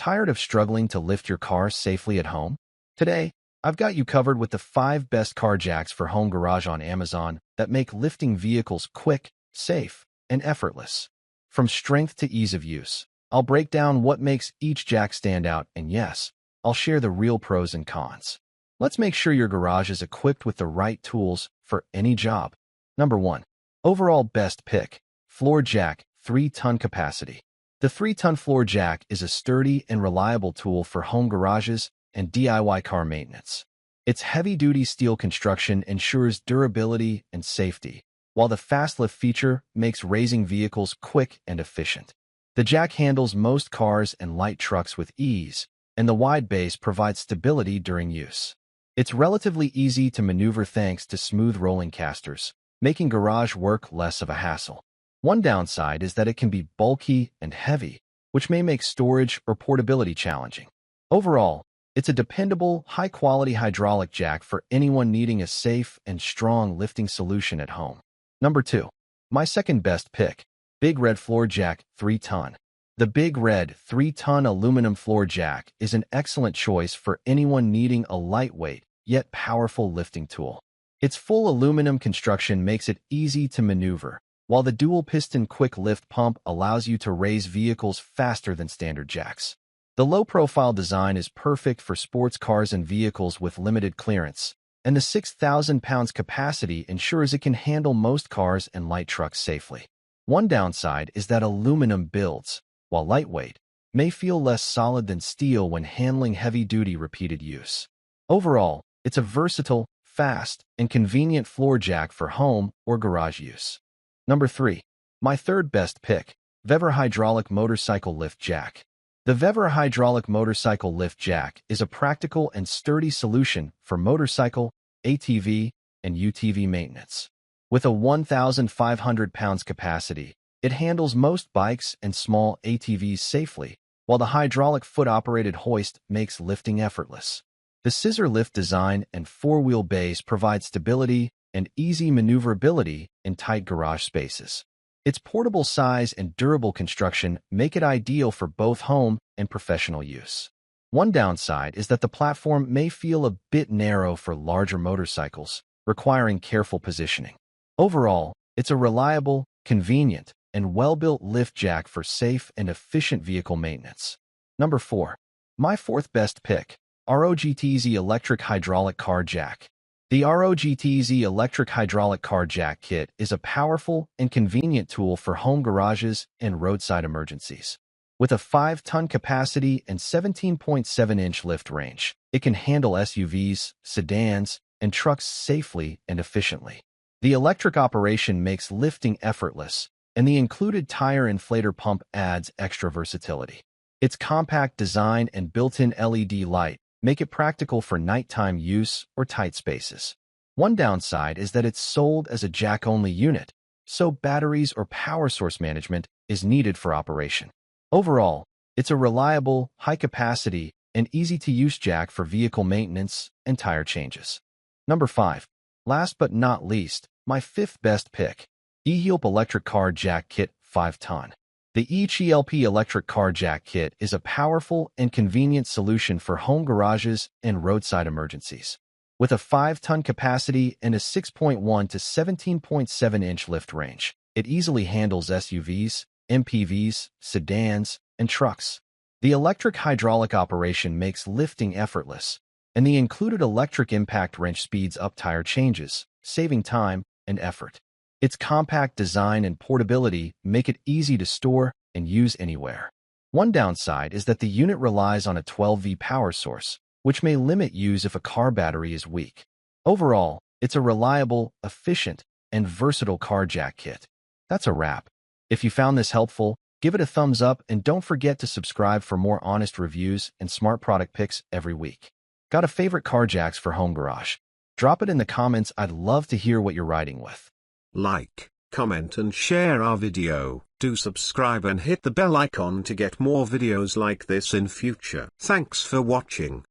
Tired of struggling to lift your car safely at home? Today, I've got you covered with the 5 best car jacks for home garage on Amazon that make lifting vehicles quick, safe, and effortless. From strength to ease of use, I'll break down what makes each jack stand out, and yes, I'll share the real pros and cons. Let's make sure your garage is equipped with the right tools for any job. Number 1. Overall best pick. Floor jack, 3-ton capacity. The 3-ton floor jack is a sturdy and reliable tool for home garages and DIY car maintenance. Its heavy-duty steel construction ensures durability and safety, while the fast lift feature makes raising vehicles quick and efficient. The jack handles most cars and light trucks with ease, and the wide base provides stability during use. It's relatively easy to maneuver thanks to smooth rolling casters, making garage work less of a hassle. One downside is that it can be bulky and heavy, which may make storage or portability challenging. Overall, it's a dependable, high-quality hydraulic jack for anyone needing a safe and strong lifting solution at home. Number 2. My second best pick. Big Red Floor Jack, 3-ton. The Big Red 3-ton aluminum floor jack is an excellent choice for anyone needing a lightweight, yet powerful lifting tool. Its full aluminum construction makes it easy to maneuver, while the dual-piston quick lift pump allows you to raise vehicles faster than standard jacks. The low-profile design is perfect for sports cars and vehicles with limited clearance, and the 6,000 pounds capacity ensures it can handle most cars and light trucks safely. One downside is that aluminum builds, while lightweight, may feel less solid than steel when handling heavy-duty repeated use. Overall, it's a versatile, fast, and convenient floor jack for home or garage use. Number 3. My third best pick. Vever Hydraulic Motorcycle Lift Jack. The Vever Hydraulic Motorcycle Lift Jack is a practical and sturdy solution for motorcycle, ATV, and UTV maintenance. With a 1,500 pounds capacity, it handles most bikes and small ATVs safely, while the hydraulic foot-operated hoist makes lifting effortless. The scissor lift design and 4-wheel base provide stability and easy maneuverability in tight garage spaces. Its portable size and durable construction make it ideal for both home and professional use. One downside is that the platform may feel a bit narrow for larger motorcycles, requiring careful positioning. Overall, it's a reliable, convenient, and well-built lift jack for safe and efficient vehicle maintenance. Number 4. My fourth best pick. ROGTZ Electric Hydraulic Car Jack. The ROGTZ Electric Hydraulic Car Jack Kit is a powerful and convenient tool for home garages and roadside emergencies. With a 5-ton capacity and 17.7-inch lift range, it can handle SUVs, sedans, and trucks safely and efficiently. The electric operation makes lifting effortless, and the included tire inflator pump adds extra versatility. Its compact design and built-in LED light make it practical for nighttime use or tight spaces. One downside is that it's sold as a jack-only unit, so batteries or power source management is needed for operation. Overall, it's a reliable, high-capacity, and easy-to-use jack for vehicle maintenance and tire changes. Number 5. Last but not least, my fifth best pick. eHelp Electric Car Jack Kit 5-ton. The eHelp Electric Car Jack Kit is a powerful and convenient solution for home garages and roadside emergencies. With a 5-ton capacity and a 6.1 to 17.7-inch lift range, it easily handles SUVs, MPVs, sedans, and trucks. The electric hydraulic operation makes lifting effortless, and the included electric impact wrench speeds up tire changes, saving time and effort. Its compact design and portability make it easy to store and use anywhere. One downside is that the unit relies on a 12V power source, which may limit use if a car battery is weak. Overall, it's a reliable, efficient, and versatile car jack kit. That's a wrap. If you found this helpful, give it a thumbs up and don't forget to subscribe for more honest reviews and smart product picks every week. Got a favorite car jacks for home garage? Drop it in the comments. I'd love to hear what you're riding with. Like, comment and share our video. Do subscribe and hit the bell icon to get more videos like this in future. Thanks for watching.